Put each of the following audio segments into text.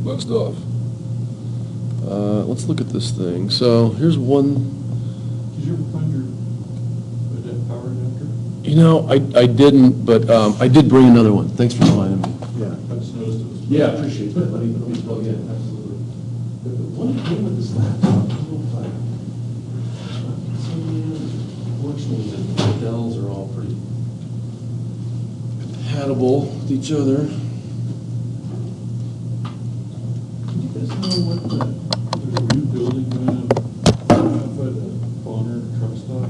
bust off. Let's look at this thing. So here's one. Did you ever find your power adapter? You know, I didn't, but I did bring another one. Thanks for reminding me. Yeah. I just noticed it was. Yeah, I appreciate that. Let me plug in. Absolutely. The one thing with this laptop, it's a little tight. Fortunately, the Dells are all pretty compatible with each other. Do you guys know what there's a new building going on outside the Bonner truck stop?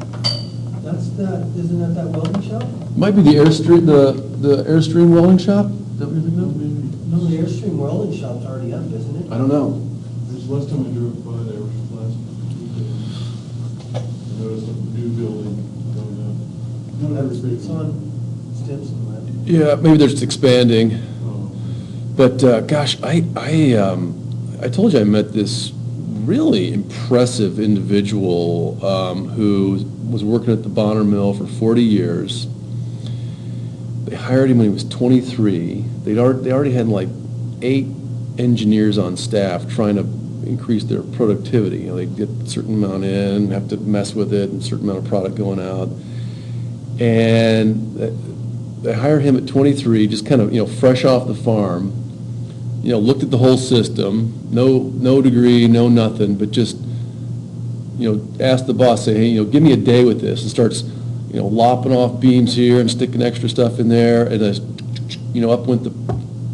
Isn't that welding shop? Might be the Airstream, the Airstream welding shop? Is that what you're thinking of? Maybe. No, the Airstream welding shop's already up, isn't it? I don't know. This last time I drove by there, which was last Tuesday, I noticed a new building going up. It's on Stimson, right? Yeah, maybe they're just expanding. Oh. But gosh, I told you I met this really impressive individual who was working at the Bonner Mill for 40 years. They hired him when he was 23. They already had like 8 engineers on staff trying to increase their productivity. You know, they get a certain amount in, have to mess with it, and a certain amount of product going out. And they hired him at 23, just kind of, fresh off the farm. Looked at the whole system, no degree, no nothing, but just, asked the boss, say, hey, give me a day with this, and starts, lopping off beams here and sticking extra stuff in there, and then, up went the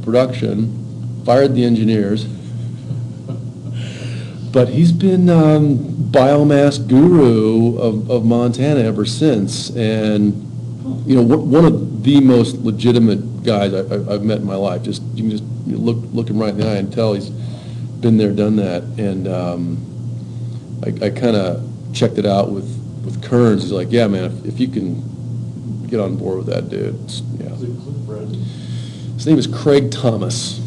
production, fired the engineers. But he's been biomass guru of Montana ever since, and one of the most legitimate guys I've met in my life. You can just look him right in the eye and tell he's been there, done that. And I kind of checked it out with Kearns. He's like, yeah, man, if you can get on board with that dude. Yeah. Is it Cliff Bradley? His name is Craig Thomas.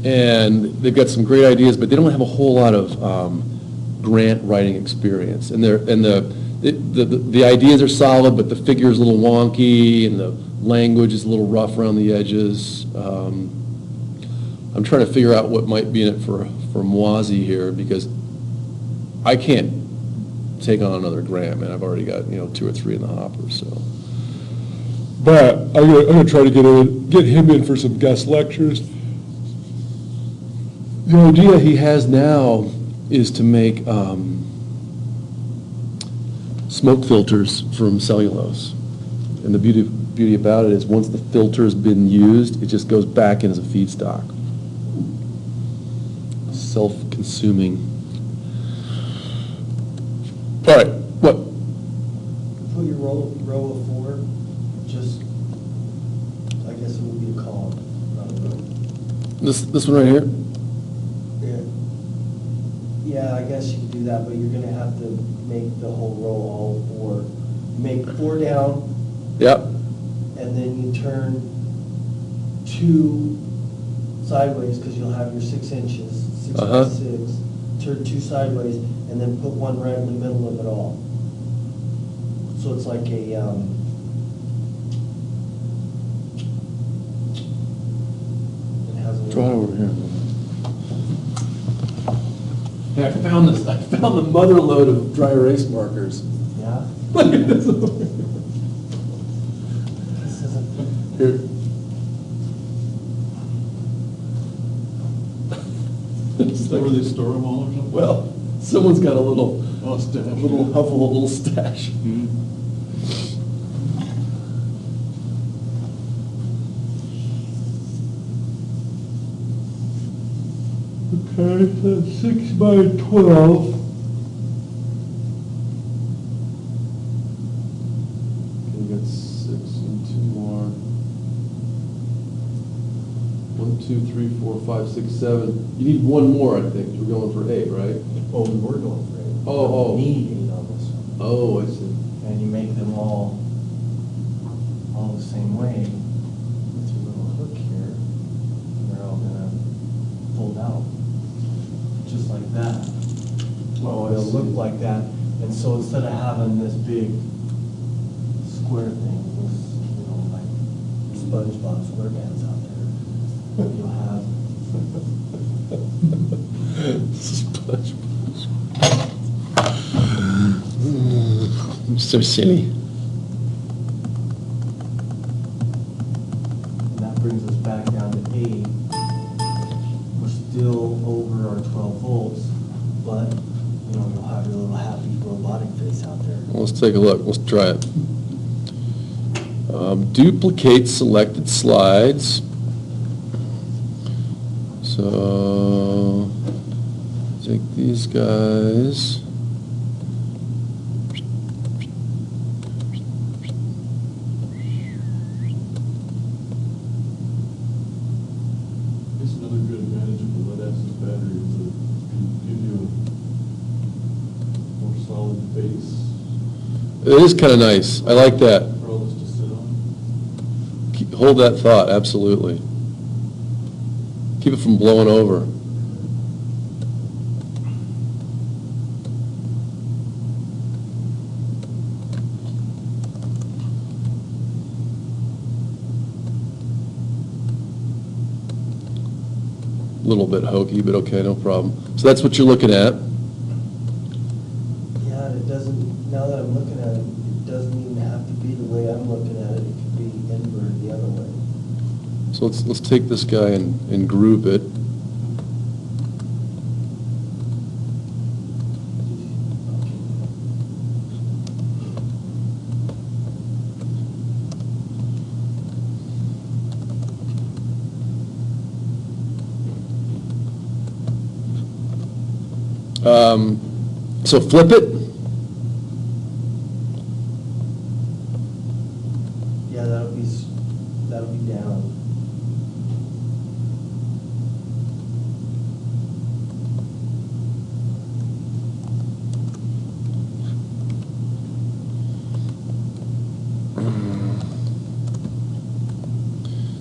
And they've got some great ideas, but they don't have a whole lot of grant writing experience. And the ideas are solid, but the figure is a little wonky, and the language is a little rough around the edges. I'm trying to figure out what might be in it for Mwazi here, because I can't take on another grant, man. I've already got 2 or 3 in the hopper. So, but I'm gonna try to get him in for some guest lectures. The idea he has now is to make smoke filters from cellulose. And the beauty about it is once the filter has been used, it just goes back in as a feedstock. Self-consuming. All right, what? Put your row of 4, just, I guess it would be a column, not a row. This one right here? Yeah, I guess you could do that, but you're gonna have to make the whole row all 4. Make 4 down, Yep. and then you turn 2 sideways, because you'll have your 6 inches, 6 by 6. Turn 2 sideways, and then put 1 right in the middle of it all. So it's like a, it has a. Draw it over here. Yeah, I found the mother load of dry erase markers. Yeah? Look at this. This isn't. Here. It's Where like, they store them all or something? well, someone's got a little Stash. little stash. Mhm. Okay, that's 6 by 12. Okay, we got 6 and 2 more. 1, 2, 3, 4, 5, 6, 7. You need 1 more, I think. We're going for 8, right? Oh, we were going for 8. Oh. You need 8 on this one. Oh, I see. And you make them all the same way with your little hook here. And they're all gonna fold out, just like that. Oh, I They'll see. look like that. And so instead of having this big square thing with, like SpongeBob SquarePants out there, you'll have So silly. And that brings us back down to 8. We're still over our 12 volts, but, you'll have your little happy robotic face out there. Well, let's take a look, let's try it. Duplicate selected slides. So, take these guys. It's another good advantage of the lead acid battery is that it can give you a more solid base It is kind of nice, I like that. for all this to sit on. Hold that thought, absolutely. Keep it from blowing over. A little bit hokey, but okay, no problem. So that's what you're looking at. Yeah, and it doesn't, now that I'm looking at it, it doesn't even have to be the way I'm looking at it. It could be inverted the other way. So let's take this guy and group it. So flip it. Yeah, that'll be down.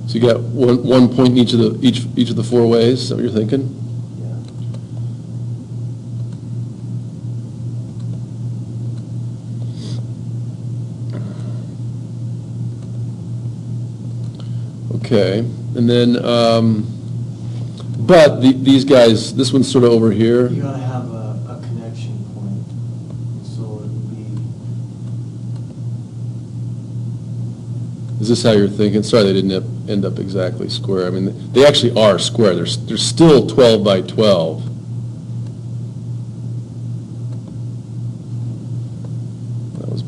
So you got one point in each of the four ways. Is that what you're thinking? Yeah. Okay, and then, but these guys, this one's sort of over here. You gotta have a connection point, so it would be, Is this how you're thinking? Sorry, they didn't end up exactly square. I mean, they actually are square. They're still 12 by 12.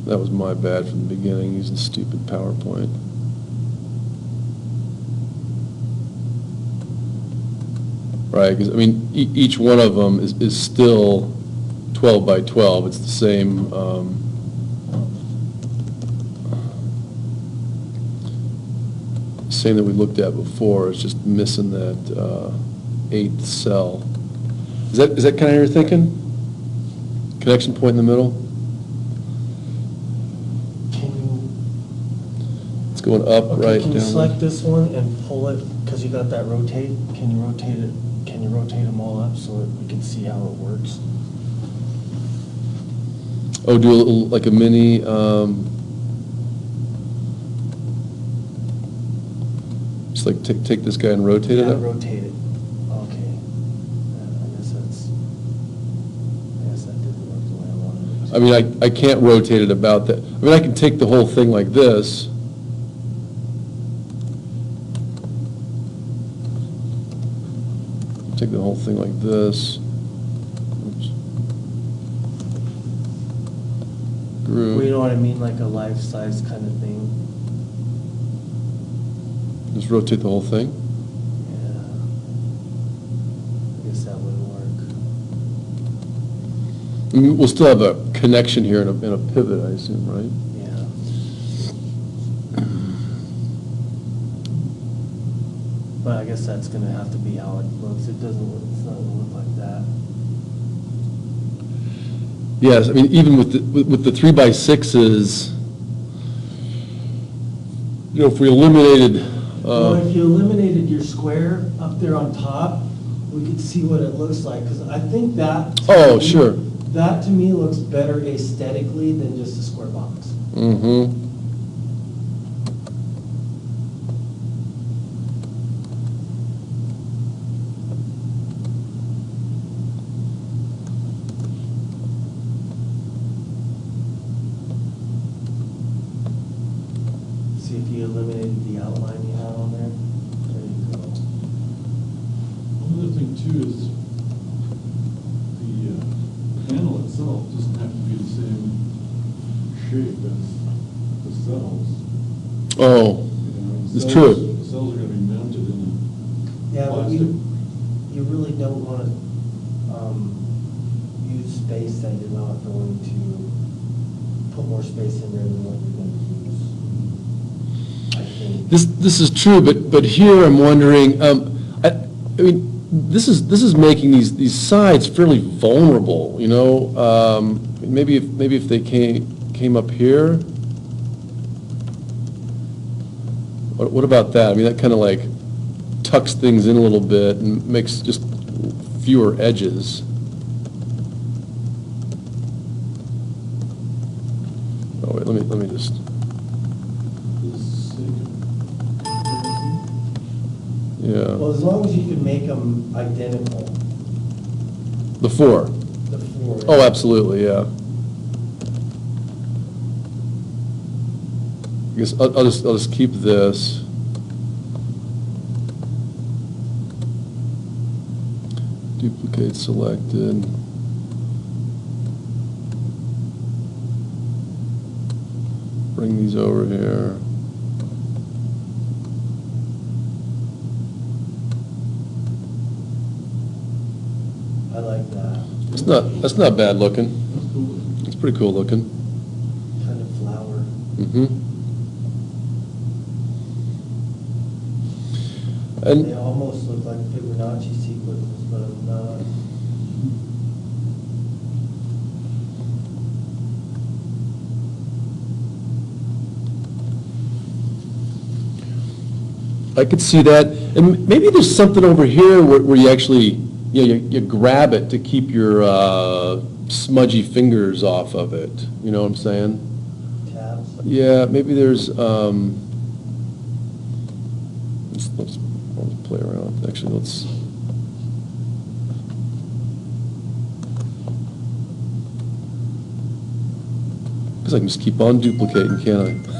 That was my bad from the beginning, using stupid PowerPoint. Right, because, I mean, each one of them is still 12 by 12. It's the same, same that we looked at before. It's just missing that eighth cell. Is that kind of your thinking? Connection point in the middle? can you, It's going up, okay, right, can you down. select this one and pull it, because you got that rotate? Can you rotate it, can you rotate them all up so that we can see how it works? Oh, do a little, like a mini, just like take this guy and rotate it Yeah, up? rotate it. Okay. I guess that didn't work the way I wanted it to. I mean, I can't rotate it about that. I mean, I can take the whole thing like this. Take the whole thing like this. Oops. Well, you Group, know what I mean, like a life-size kind of thing? just rotate the whole thing. Yeah. I guess that would work. I mean, we'll still have a connection here and a pivot, I assume, right? Yeah. But I guess that's gonna have to be how it looks. It doesn't look, it's not gonna look like that. Yes, I mean, even with the 3x6s, if we eliminated, Well, if you eliminated your square up there on top, we could see what it looks like, because I think that. to Oh, me- sure. That to me looks better aesthetically than just a square box. mm-hmm. too is the panel itself doesn't have to be the same shape as the cells. Oh, You know, it's cells- true. The cells are gonna be mounted in Yeah, a but plastic. you really don't want to use space that you're not going to put more space in there than what you're going to use, I think. This is true, but here I'm wondering, I mean, this is making these sides fairly vulnerable, you know? Maybe if they came up here? What about that? I mean, that kind of like tucks things in a little bit and makes just fewer edges. Oh, wait, let me just, For the sake of comparison. yeah. Well, as long as you can make them identical, The four. the four. Oh, absolutely, yeah. I guess I'll just keep this. Duplicate selected. Bring these over here. I like that, That's not bad looking. That's cool. It's pretty cool looking. kind of flower. Mm-hmm. They And, almost look like Fibonacci sequences, but I'm not. I could see that, and maybe there's something over here where you actually, you grab it to keep your smudgy fingers off of it, you know what I'm saying? Tabs. Yeah, maybe there's, let's play around, actually, let's. Because I can just keep on duplicating, can't I?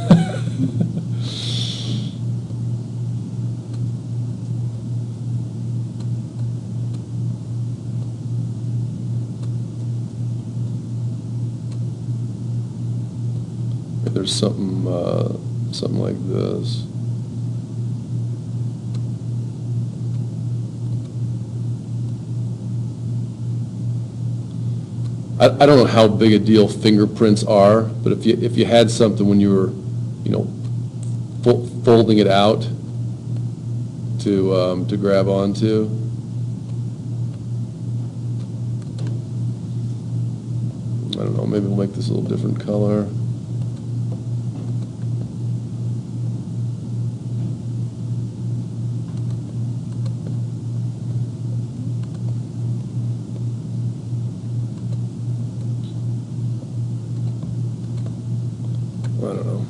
There's something like this. I don't know how big a deal fingerprints are, but if you had something when you were, you know, folding it out to grab onto. I don't know, maybe we'll make this a little different color. I don't know.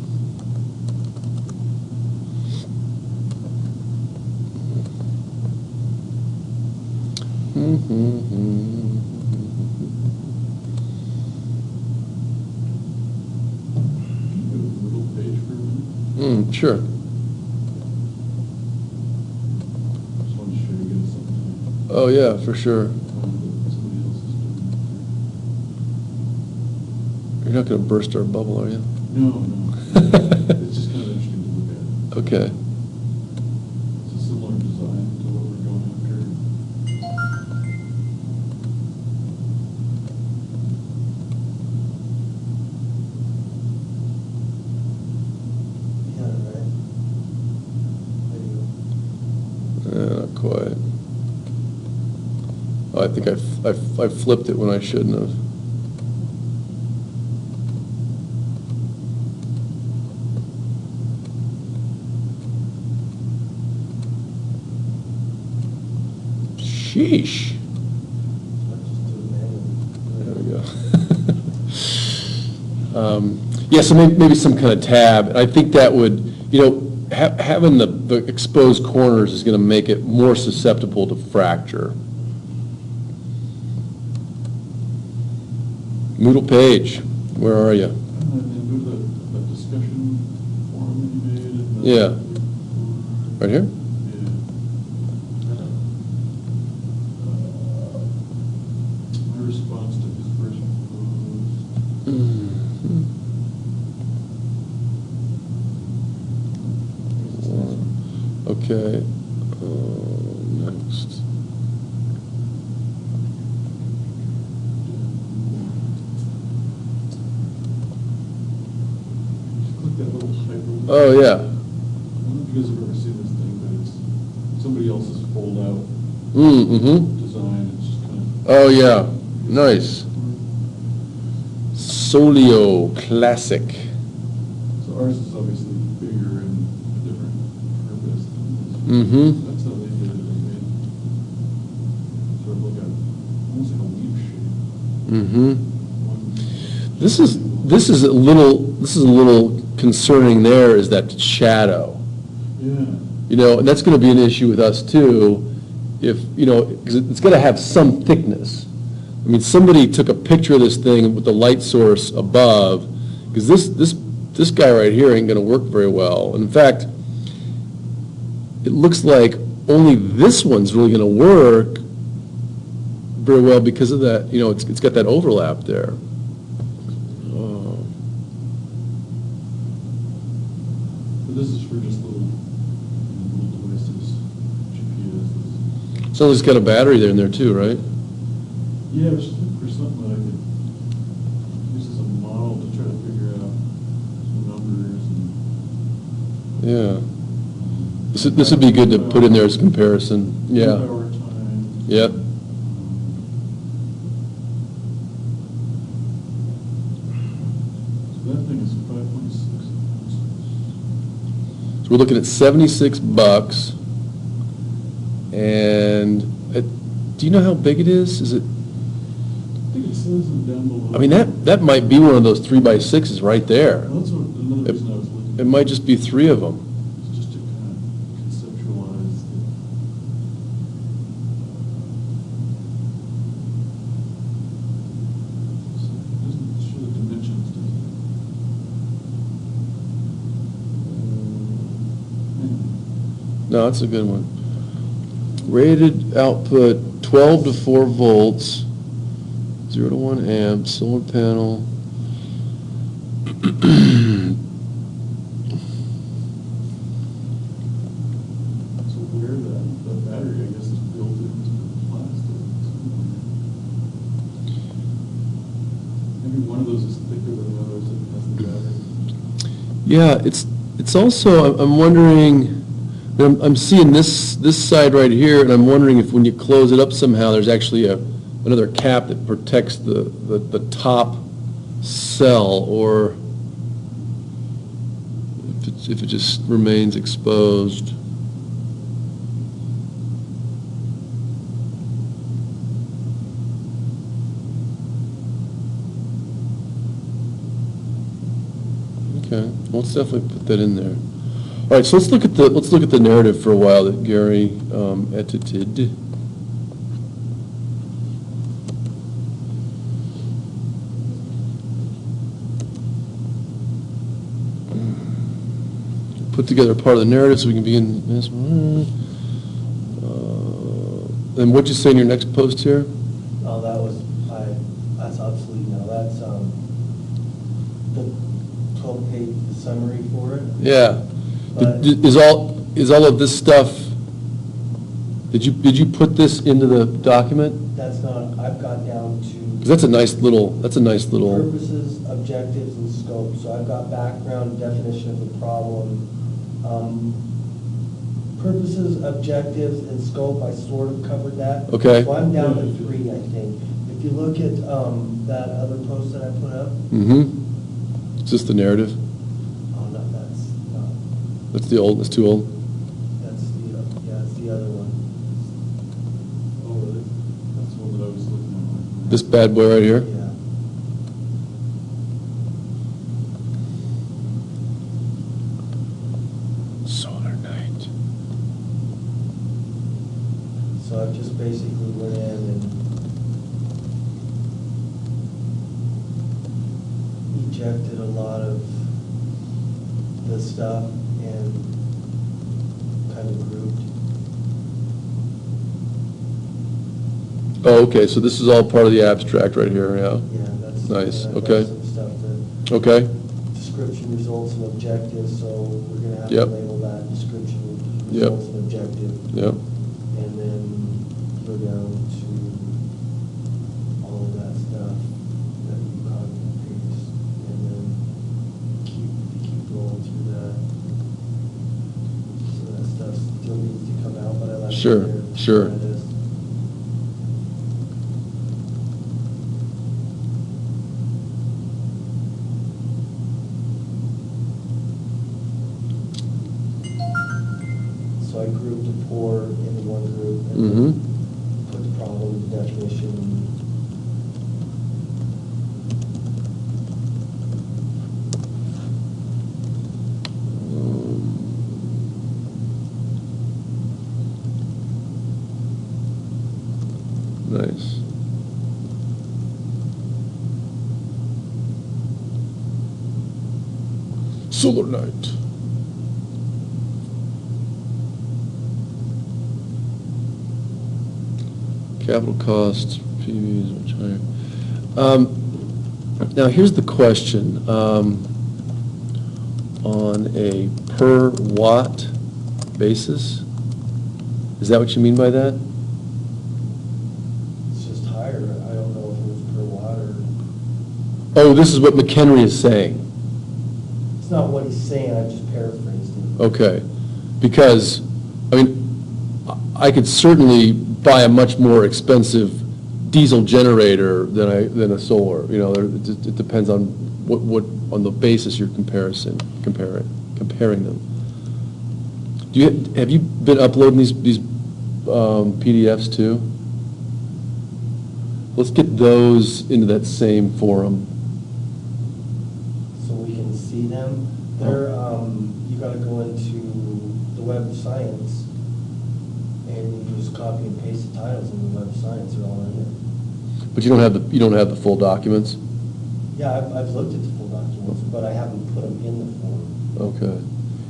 Can you go to the middle page for a minute? Sure. Just wanted to show you guys something. Oh, yeah, for sure. That somebody else is doing. You're not going to burst our bubble, are you? No. It's just kind of interesting to look at. Okay. It's a similar design to what we're going after. Yeah, right. There you go. Not quite. Oh, I think I flipped it when I shouldn't have. Sheesh. I'll just do it manually. There we go. Yeah, so maybe some kind of tab. I think that would, you know, having the exposed corners is going to make it more susceptible to fracture. Moodle page, where are you? And then go to that discussion forum that you made. And Yeah. the- Right here? Yeah. Okay. Next. Click that little hyperlink. Oh, yeah. I don't know if you guys have ever seen this thing, but it's somebody else's fold-out Mm-hmm. design. It's just kind of. Oh, yeah. Nice. Solio Classic. So ours is obviously bigger and a different purpose than this. Mm-hmm. That's how they did it. They made sort of like almost like a leaf shape. Mm-hmm. One- This is a little concerning there, is that shadow. Yeah. You know, and that's gonna be an issue with us too, if, you know, because it's gonna have some thickness. I mean, somebody took a picture of this thing with the light source above, because this guy right here ain't gonna work very well. And in fact, it looks like only this one's really gonna work very well because of that, you know, it's got that overlap there. Oh. But this is for just little devices, GPSs. So there's got a battery there in there too, right? Yeah, I was just looking for something that I could use as a model to try to figure out some numbers and. Yeah. This would be good to put in there as a comparison. Yeah. Power time. Yep. So that thing is 5.6 ounces. So we're looking at $76. And do you know how big it is? Is it? I think it says it down below. I mean, that might be one of those 3x6s right there. Well, that's another reason I was looking. It might just be 3 of them. It's just to kind of conceptualize the. It doesn't show the dimensions, does it? No, that's a good one. Rated output 12 to 4 volts, 0 to 1 amp, solar panel. So where the battery, I guess, is built into the plastic. Maybe one of those is thicker than the others that has the battery. Yeah, it's also, I'm wondering, I'm seeing this side right here, and I'm wondering if when you close it up somehow, there's actually another cap that protects the top cell, or if it just remains exposed. Okay, well, let's definitely put that in there. All right, so let's look at the narrative for a while that Gary edited. Put together part of the narrative so we can begin this. And what'd you say in your next post here? Oh, that's obsolete now, that's, the 12-page summary for it. Yeah. But- Is all of this stuff, did you put this into the document? That's not, I've got down to. Because that's a nice little. Purposes, objectives, and scope. So I've got background, definition of the problem. Purposes, objectives, and scope, I sort of covered that. Okay. So I'm down to 3, I think. If you look at that other post that I put up, Mm-hmm. It's just the narrative. oh, no, That's too old. that's the other one. Oh, really? That's the one that I was looking at. This bad boy right here. Yeah. Solar night. So I've just basically went in and ejected a lot of the stuff and kind of grouped. Oh, okay, so this is all part of the abstract right here, yeah. Yeah, that's. Nice, and I've okay. got some stuff that, Okay, description, results, and objectives, so we're gonna have to Yep. label that description, Yep. results, and objective. Yep. And then go down to all of that stuff that you copy and paste, and then keep rolling through that. So that stuff still needs to come out, but I like it Sure, there. sure. It is. So I grouped the poor into one group and Mm-hmm. then put the problem, the definition. Nice. Solar night. Capital costs, PVs, much higher. Now, here's the question. On a per watt basis, is that what you mean by that? It's just higher. I don't know if it was per watt or, Oh, this is what McHenry is saying. it's not what he's saying, I just paraphrased it. Okay, because, I mean, I could certainly buy a much more expensive diesel generator than a solar, you know, it depends on what, on the basis you're comparing them. Have you been uploading these PDFs too? Let's get those into that same forum. So we can see them. They're, you gotta go into the Web of Science, and you just copy and paste the titles in the Web of Science, they're all in there. But you don't have the full documents? Yeah, I've looked at the full documents, but I haven't put them in the form. Okay.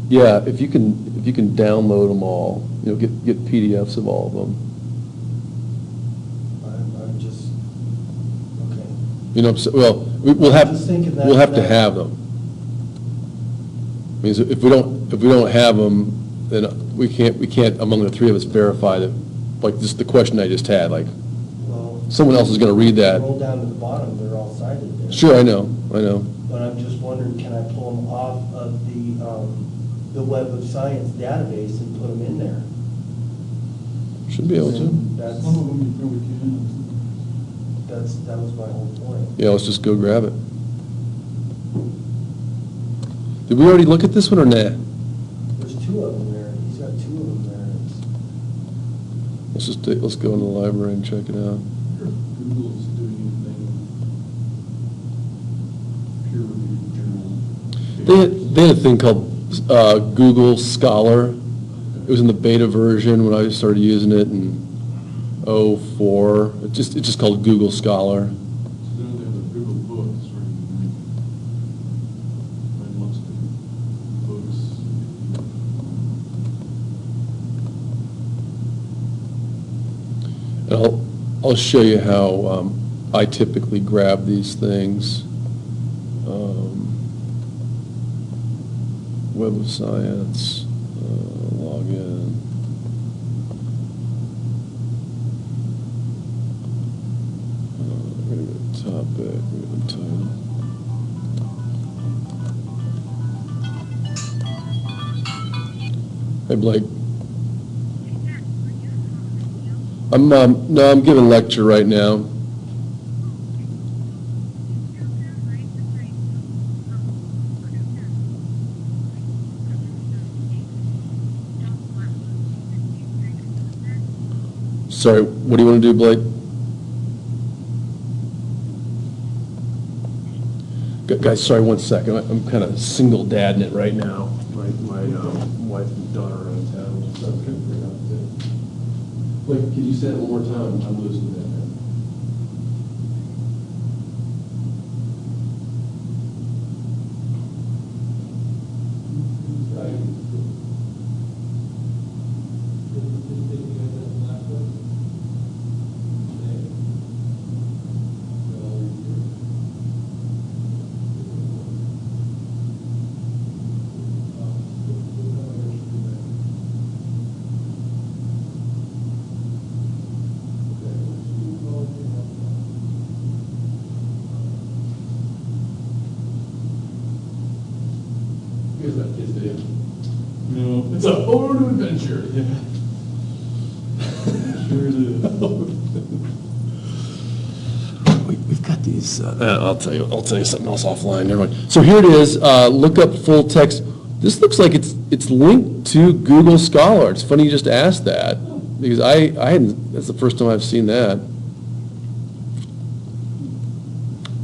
Yeah, if you can download them all, you know, get PDFs of all of them. I'm just, okay. You know, well, we'll have, I'm just thinking that- we'll have to that- have them. I mean, so if we don't have them, then we can't among the three of us verify that, like, just the question I just had, like, Well, someone else is gonna read that. roll down to the bottom, they're all cited there. Sure, I know. But I'm just wondering, can I pull them off of the Web of Science database and put them in there? Should be able to. That's, Some of them you probably can. that was my whole point. Yeah, let's just go grab it. Did we already look at this one or not? There's two of them there, he's got two of them there. Let's go in the library and check it out. Google's doing anything peer-reviewed journal. They had a thing called Google Scholar. It was in the beta version when I started using it in '04. It's just called Google Scholar. So then they have the Google Books where you can find lots of different books. And I'll show you how I typically grab these things. Web of Science, login. We're gonna go to topic, we're gonna go title. Hey Blake. I'm giving a lecture right now. Sorry, what do you want to do, Blake? Guys, sorry, one second. I'm kind of single dadding it right now. My wife and daughter are out of town, so I'm trying to figure out that. Blake, can you say that one more time? I'm losing that. Yeah. No, it's a whole new adventure. Yeah. Sure it is. We've got these, I'll tell you something else offline, never mind. So here it is, look up full text. This looks like it's linked to Google Scholar. It's funny you just asked that, because I hadn't, that's the first time I've seen that.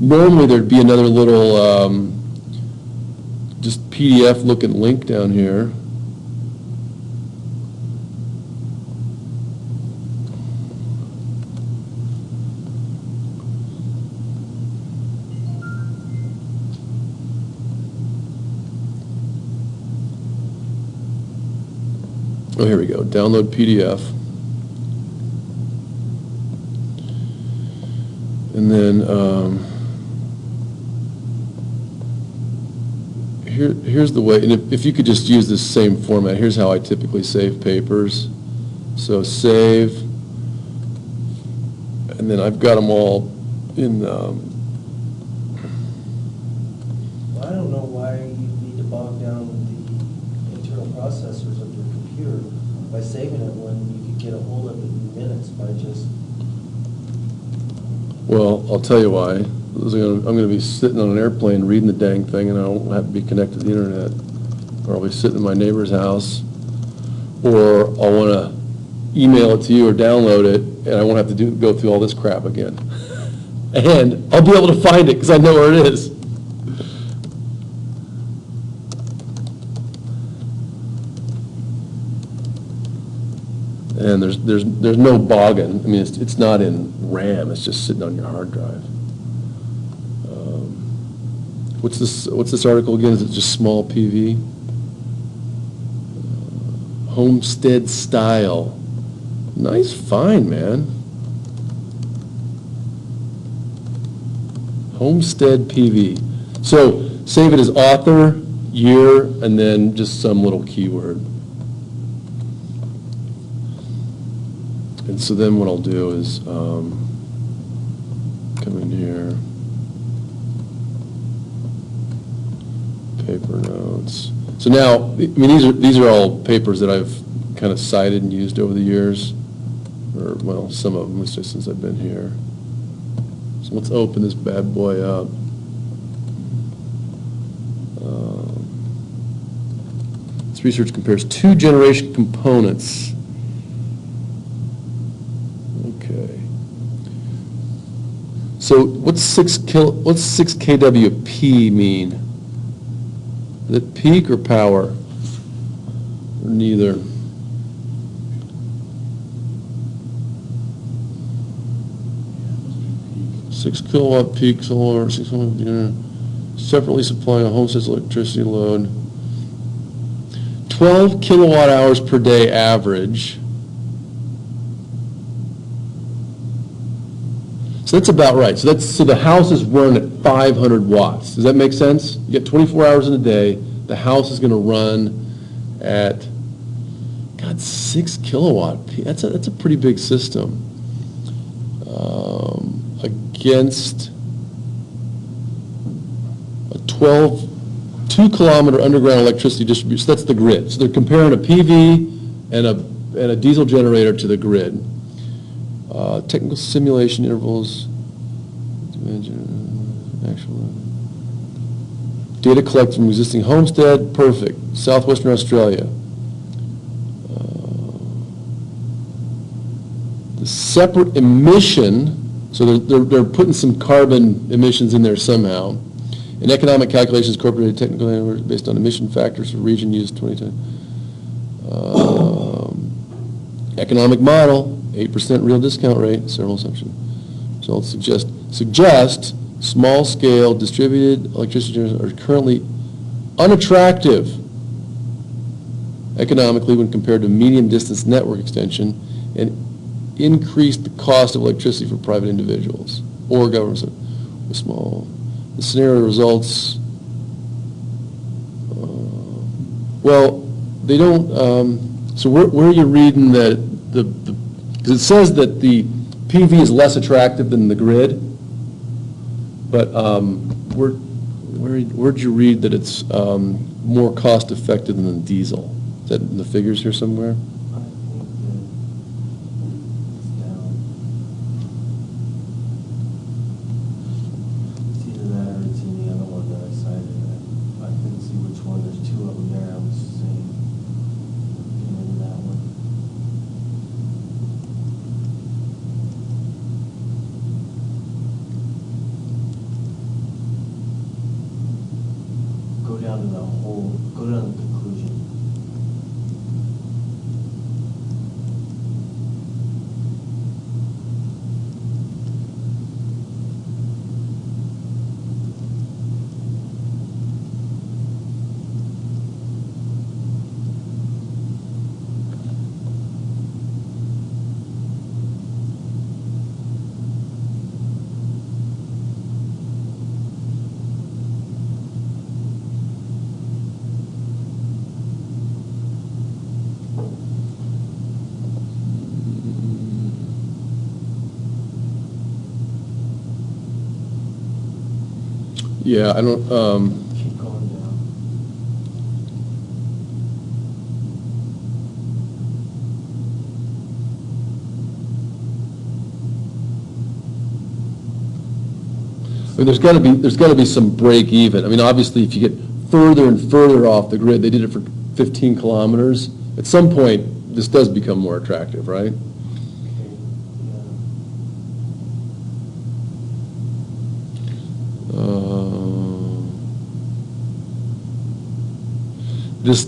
Normally, there'd be another little, just PDF-looking link down here. Oh, here we go, download PDF. And then, here's the way, and if you could just use this same format, here's how I typically save papers. So save, and then I've got them all in, Well, I don't know why you need to bog down with the internal processors of your computer by saving it when you could get a hold of it in minutes by just. well, I'll tell you why. I'm going to be sitting on an airplane reading the dang thing, and I won't have to be connected to the internet. Or I'll be sitting in my neighbor's house, or I'll want to email it to you or download it, and I won't have to go through all this crap again. And I'll be able to find it because I know where it is. And there's no bogging. I mean, it's not in RAM. It's just sitting on your hard drive. What's this article again? Is it just small PV? Homestead style. Nice find, man. Homestead PV. So save it as author, year, and then just some little keyword. And so then what I'll do is come in here, paper notes. So now, I mean, these are all papers that I've kind of cited and used over the years, or well, some of them, at least since I've been here. So let's open this bad boy up. This research compares 2 generation components. Okay. So what's 6 kWp mean? Is it peak or power? Or neither? Yeah, 6 kilowatt peak solar, 600 unit, separately supplying a homestead's electricity load. 12 kilowatt hours per day average. So that's about right. So the house is run at 500 watts. Does that make sense? You get 24 hours in a day. The house is going to run at, God, 6 kilowatt peak. That's a pretty big system. Against a 2-kilometer underground electricity distribution. So that's the grid. So they're comparing a PV and a diesel generator to the grid. Technical simulation intervals. Actual data collected from existing homestead. Perfect. Southwestern Australia. The separate emission. So they're putting some carbon emissions in there somehow. And economic calculations incorporated technical based on emission factors for region used 2010. Economic model, 8% real discount rate, several assumptions. So suggest small-scale distributed electricity generators are currently unattractive economically when compared to medium-distance network extension and increase the cost of electricity for private individuals or governments with small. The scenario results, well, they don't, so where are you reading that because it says that the PV is less attractive than the grid, but where'd you read that it's more cost-effective than diesel? Is that in the figures here somewhere? I think that it's down. It's either that or it's in the other one that I cited. I couldn't see which one. There's two of them there. I was saying, in that one. Go down to the whole, go down to the conclusion. Yeah, I don't, Keep going down. I mean, there's gotta be some break even. I mean, obviously, if you get further and further off the grid, they did it for 15 kilometers. At some point, this does become more attractive, right? Okay, yeah. This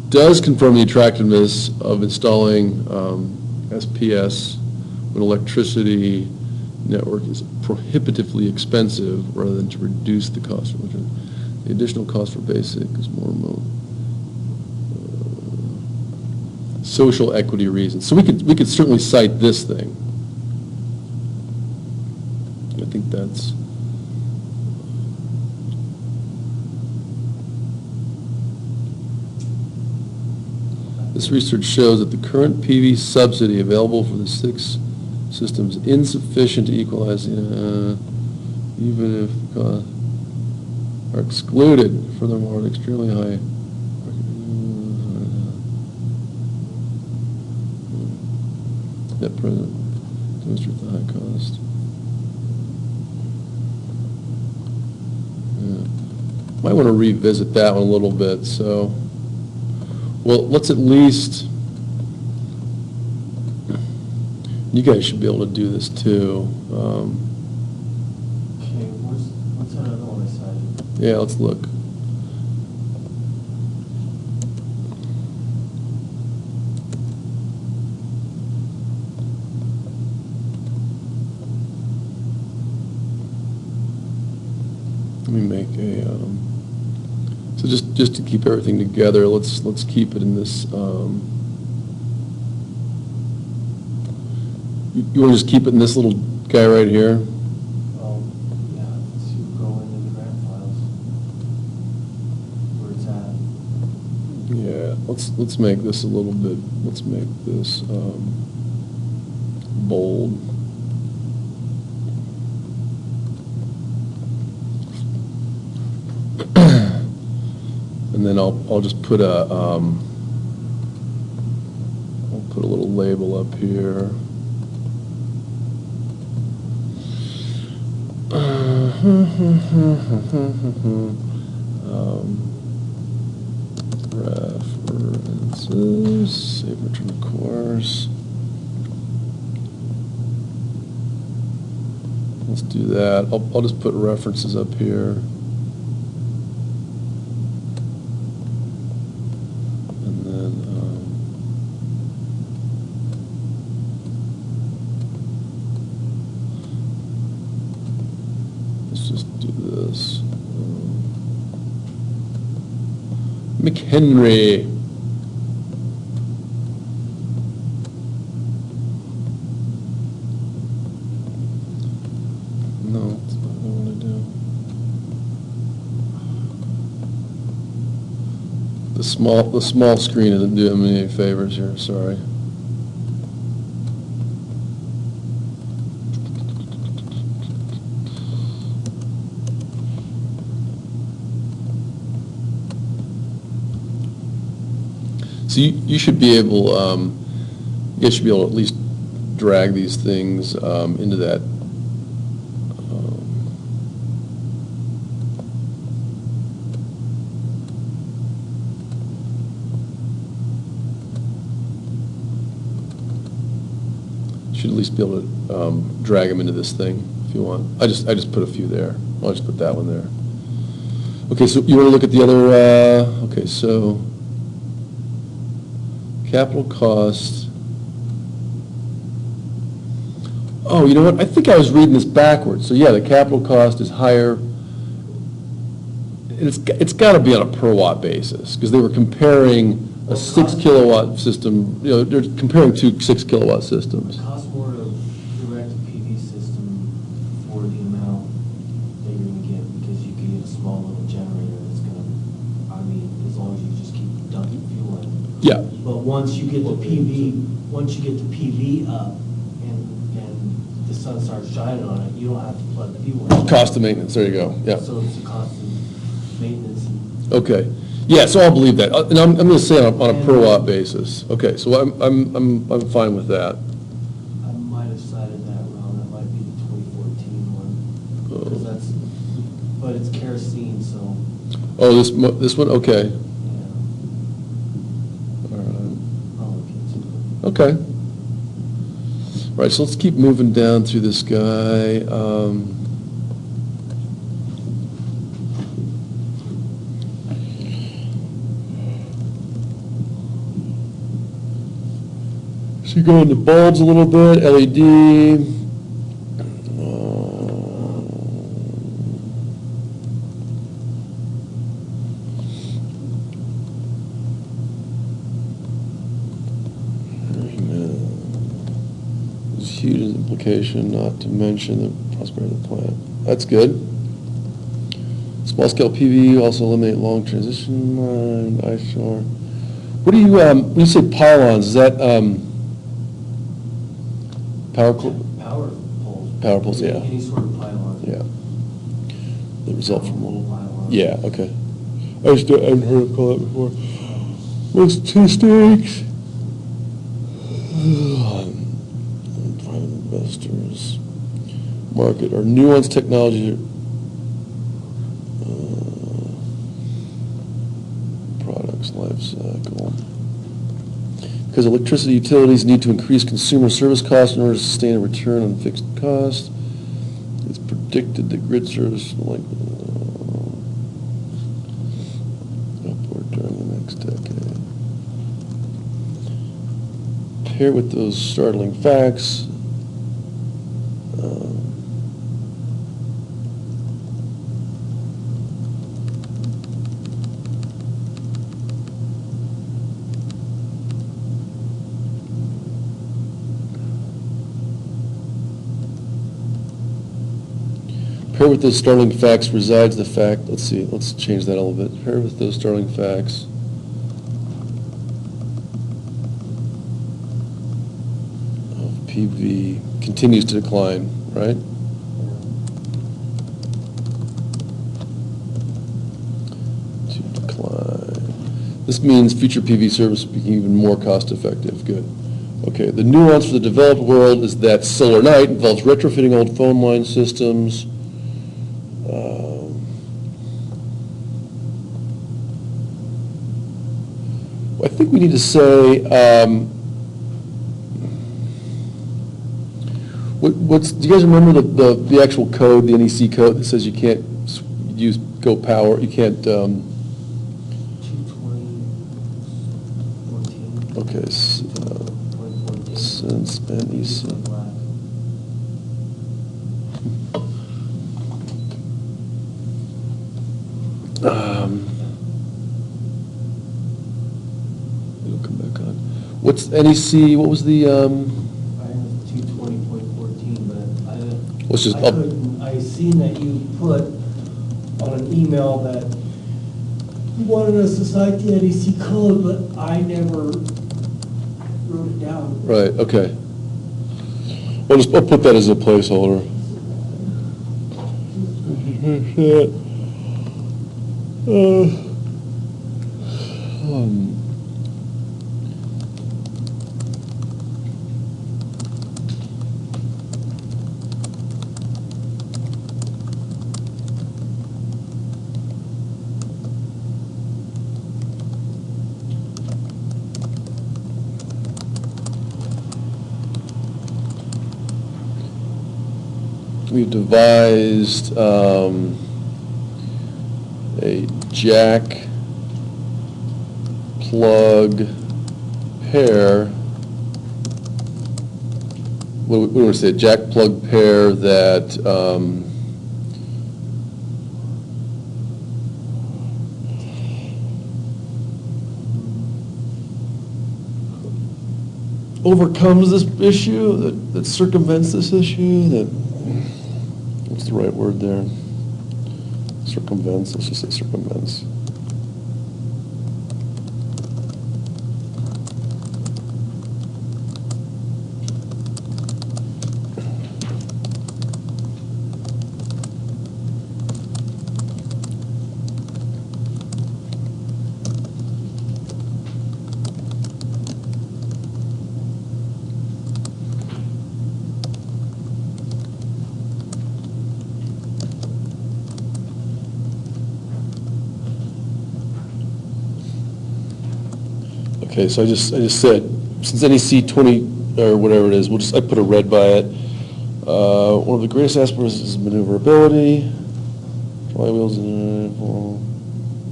does confirm the attractiveness of installing SPS when electricity network is prohibitively expensive rather than to reduce the cost. The additional cost for basic is more remote. Social equity reasons. So we could certainly cite this thing. I think that's. This research shows that the current PV subsidy available for the 6 systems is insufficient to equalize, even if costs are excluded. Furthermore, an extremely high. Net present demonstrates the high cost. Yeah. Might want to revisit that one a little bit. So. Well, let's at least, you guys should be able to do this too. Okay, what's that other one I cited? Yeah, let's look. Let me make a, so just to keep everything together, let's keep it in this, you want to just keep it in this little guy right here? Yeah, let's see, go into the grant files. Where it's at. Yeah, let's make this a little bit, let's make this bold. And then I'll just put a, I'll put a little label up here. References, save return to course. Let's do that. I'll just put references up here. McHenry. No, that's not what I want to do. The small screen isn't doing me any favors here, sorry. So you should be able, you guys should be able to at least drag these things into that. Should at least be able to drag them into this thing if you want. I just put a few there. I'll just put that one there. Okay, so you want to look at the other, okay, so capital cost. Oh, you know what? I think I was reading this backwards. So yeah, the capital cost is higher. And it's got to be on a per watt basis because they were comparing a 6 kilowatt system, you know, they're comparing two 6 kilowatt systems. It costs more to direct a PV system for the amount that you're gonna get, because you can get a small little generator that's gonna, I mean, as long as you just keep dumping fuel in. Yeah, But once you get the PV up and the sun starts shining on it, you don't have to plug fuel in. cost of maintenance, there you go, yeah. So it's a constant maintenance. Okay, yeah, so I'll believe that. And I'm going to say on a per watt basis. Okay, so I'm fine with that. I might have cited that wrong, that might be the 2014 one, because that's, but it's kerosene, so, Oh, this one, okay. yeah, All right. I'll look into it. Okay. All right, so let's keep moving down through this guy. So you go into bulbs a little bit, LED. There's huge implication, not to mention the prosperity of the plant. That's good. Small scale PV also eliminate long transition line, ISHOR. What do you, when you say pylons, is that, power poles? Power poles, yeah. Any sort of pylon. Yeah. The result from, Pylon. yeah, okay. I hadn't heard it called that before. What's statistics? Private investors, market, or nuanced technology, products, life cycle. Because electricity utilities need to increase consumer service costs in order to sustain a return on fixed cost. It's predicted that grid service will upward during the next decade. Pair with those startling facts. Pair with those startling facts resides the fact, let's see, let's change that a little bit. Pair with those startling facts. Of PV continues to decline, right? To decline. This means future PV service will be even more cost effective, good. Okay, the nuance for the developed world is that Solar Night involves retrofitting old phone line systems. I think we need to say, do you guys remember the actual code, the NEC code that says you can't use Go Power, you can't, 220, 14. okay, since NEC. It'll come back on. What's NEC, what was the, I have 220.14, but let's just I up, couldn't, I seen that you put on an email that you wanted us to cite the NEC code, but I never wrote it down. right, okay. I'll put that as a placeholder. we've devised a jack plug pair. What do we want to say? Jack plug pair that overcomes this issue, that circumvents this issue, that, what's the right word there? Circumvents, let's just say circumvents. Okay, so I just said, since NEC 20, or whatever it is, I put a red by it. One of the greatest aspects is maneuverability, flywheels and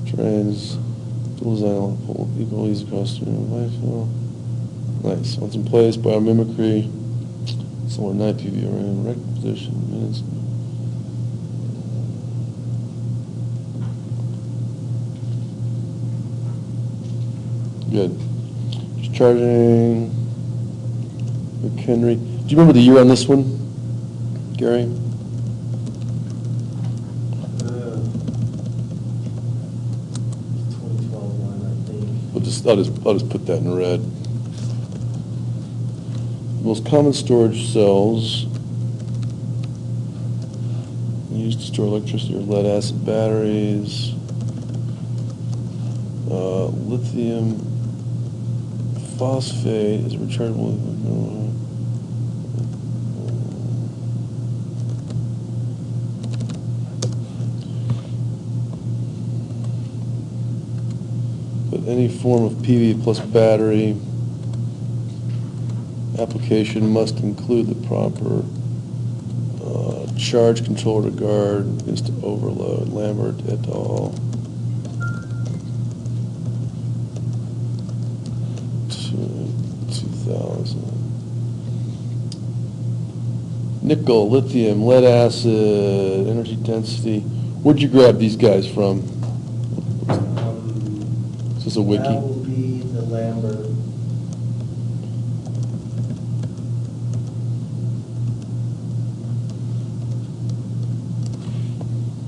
trains, dual design, equal easy across the nice. Once in place, biomimicry, somewhere 9 PV or in rect position, minutes. Good. Just charging. McHenry. Do you remember the year on this one, Gary? 2012 one, I think. I'll just put that in red. Most common storage cells used to store electricity or lead acid batteries. Lithium phosphate is rechargeable. But any form of PV plus battery application must include the proper charge controller to guard against overload. Lambert et al. 2000. Nickel, lithium, lead acid, energy density. Where'd you grab these guys from? Is this a wiki? That will be the Lambert.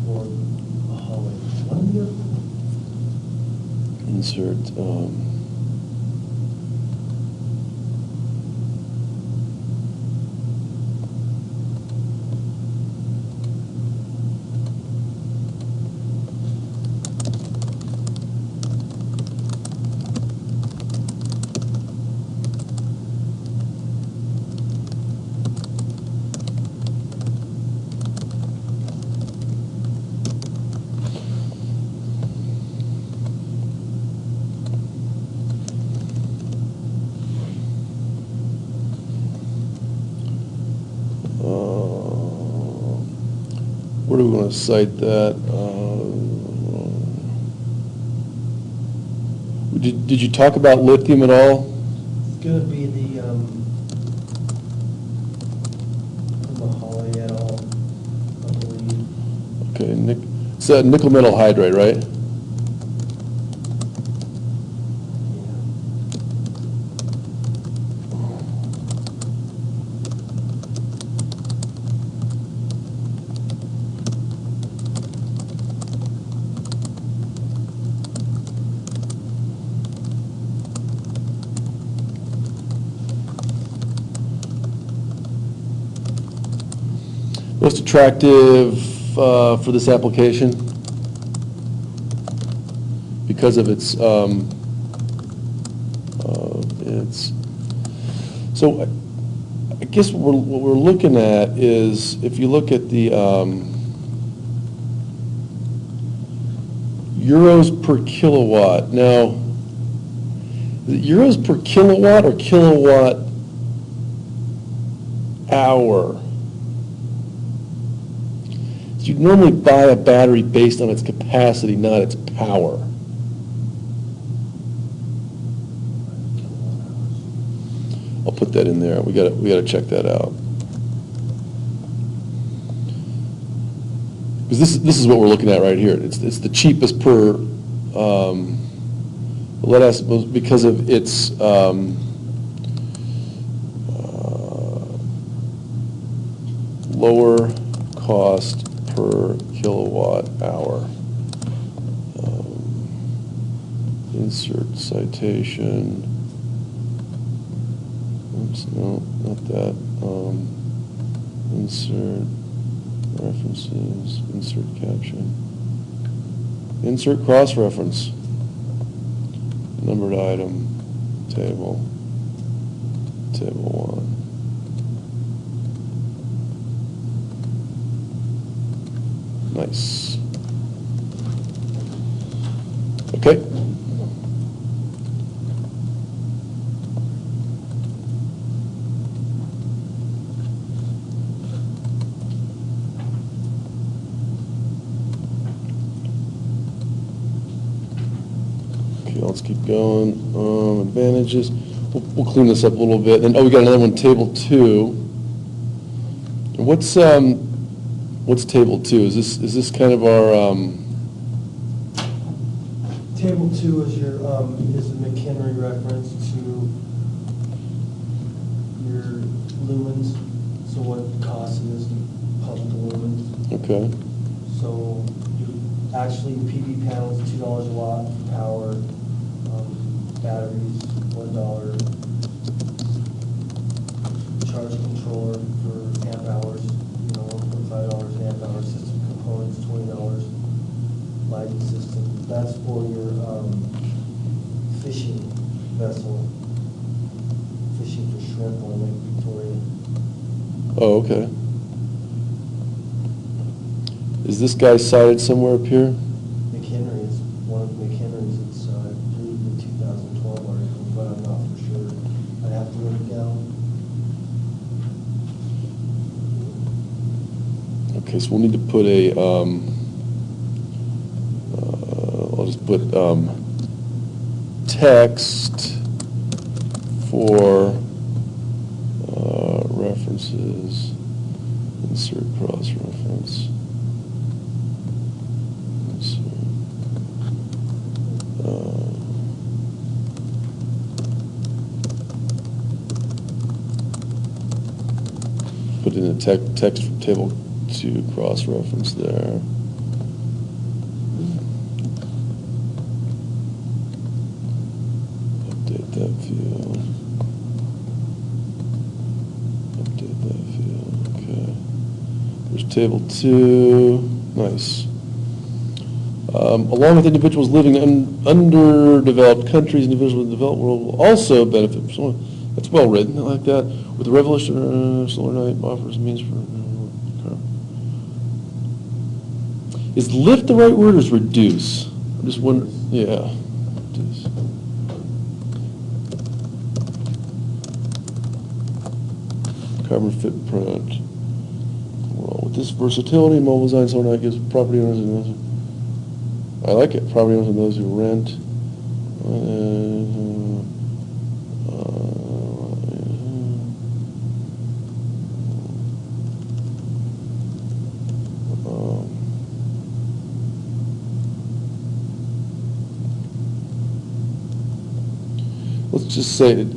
Or Holly. One of the other. Insert. Where do we want to cite that? Did you talk about lithium at all? It's gonna be the, Holly et al., I believe. Okay, it's that nickel metal hydride, right? Most attractive for this application because of its so I guess what we're looking at is, if you look at the euros per kilowatt. Now, is it euros per kilowatt or kilowatt hour? You normally buy a battery based on its capacity, not its power. I'll put that in there. We gotta check that out. Because this is what we're looking at right here. It's the cheapest per lead acid because of its lower cost per kilowatt hour. Insert citation. Oops, no, not that. Insert references, insert caption. Insert cross-reference. Numbered item, table 1. Nice. Okay. Okay, let's keep going. Advantages. We'll clean this up a little bit. And we got another one, table 2. What's table 2? Is this kind of our Table 2 is your, is the McHenry reference to your lumens, so what cost it is to pump the lumens. okay? So you, actually, PV panels, $2 a watt for power, batteries, $1. Charge controller for amp hours, $1.5 an amp hour. System components, $20. Lighting system, that's for your fishing vessel, fishing for shrimp on Lake Victoria. Oh, okay. Is this guy cited somewhere up here? McHenry is one of McHenry's, it's, I believe, the 2012 article, but I'm not for sure. I'd have to look it down. Okay, so we'll need to put a, I'll just put text for references, insert cross-reference. Insert, put in a text from table 2 cross-reference there. Update that field. Update that field, okay. There's table 2, nice. Along with individuals living in underdeveloped countries, individuals in the developed world will also benefit from solar. That's well written, I like that. With the revolution, Solar Night offers means for. Is lift the right word or is reduce? I'm just wondering, yeah. Reduce. Carbon footprint. Well, with this versatility, mobile design solar night gives property owners and I like it. Property owners and those who rent.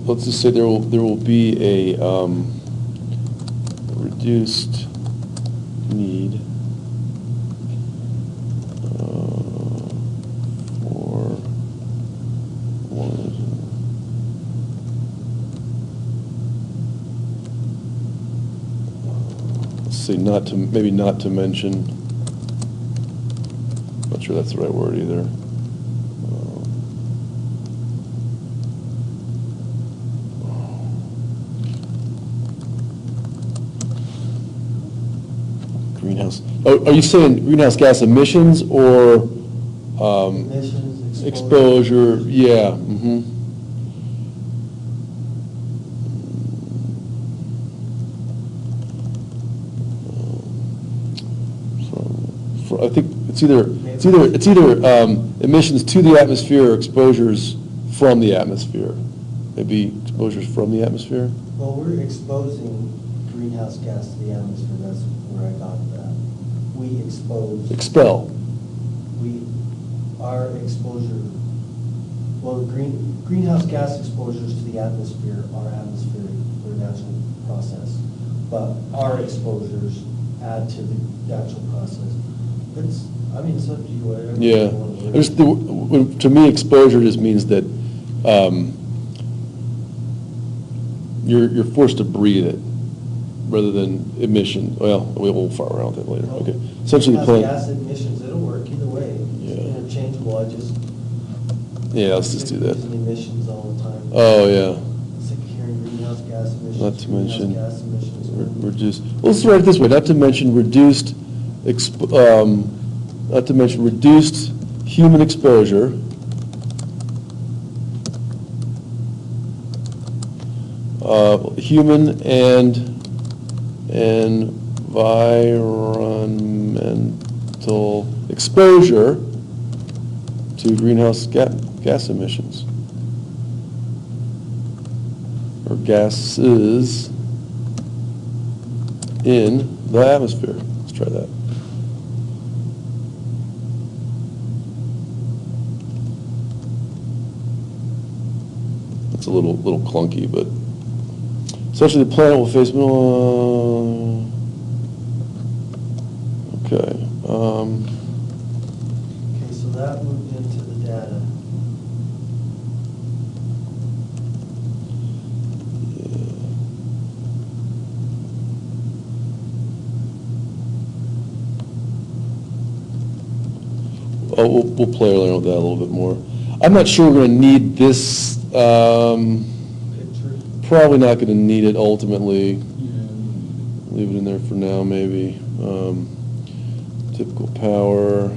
Let's just say there will be a reduced need for one. Let's say maybe not to mention. Not sure that's the right word either. Greenhouse. Oh, are you saying greenhouse gas emissions or Emissions, exposure? Yeah. Mm-hmm. I think it's either emissions to the atmosphere or exposures from the atmosphere. Maybe exposures from the atmosphere? Well, we're exposing greenhouse gas to the atmosphere, that's where I got that. We expose. Expel. Our exposure, well, greenhouse gas exposures to the atmosphere are atmospheric, they're a natural process. But our exposures add to the actual process. It's up to you, whatever. you Yeah. wanna do. To me, exposure just means that you're forced to breathe it rather than emission. Well, we'll far around that later. Okay. Essentially, the Greenhouse plant. gas emissions, it'll work either way. It's Yeah. interchangeable, I just. Yeah, let's just do that. Using emissions all the time. Oh, yeah. Sick of hearing greenhouse gas emissions. Not to mention, Greenhouse gas emissions. reduced, well, let's write it this way, not to mention reduced, human exposure. Human and environmental exposure to greenhouse gas emissions. Or gases in the atmosphere. Let's try that. It's a little clunky, but essentially the planet will face okay. Okay, so that moved into the data. Oh, we'll play around with that a little bit more. I'm not sure we're going to need this. Picture. Probably not going to need it ultimately. Yeah. Leave it in there for now, maybe. Typical power.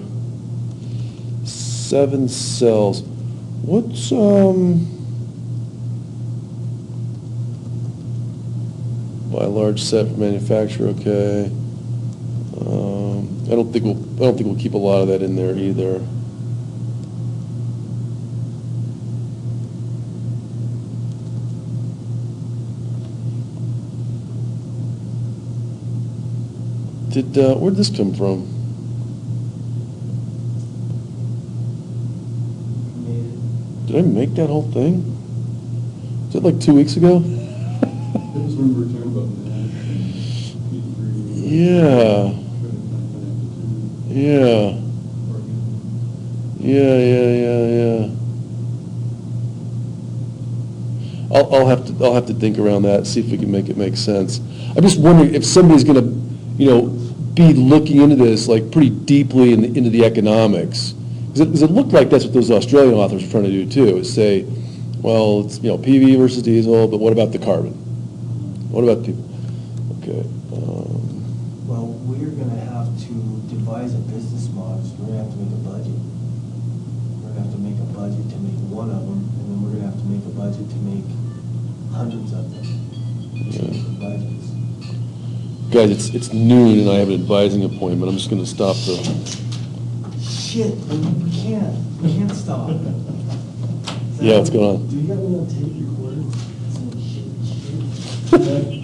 7 cells. What's by large set for manufacturer? Okay. I don't think we'll keep a lot of that in there either. Where'd this come from? Made it. Did I make that whole thing? Was it like 2 weeks ago? That was when we were talking about NASH and P3. Yeah. Yeah. Yeah. I'll have to think around that, see if we can make it make sense. I'm just wondering if somebody's gonna, be looking into this like pretty deeply into the economics. Because it looked like that's what those Australian authors were trying to do too, is say, well, it's, PV versus diesel, but what about the carbon? What about people? Okay. Well, we're gonna have to devise a business model, so we're gonna have to make a budget. We're gonna have to make a budget to make one of them, and then we're gonna have to make a budget to make hundreds of them. Budgets. Guys, it's noon and I have an advising appointment. I'm just gonna stop the. Shit, we can't stop. Yeah, what's going on? Do you got me on tape recording? Okay.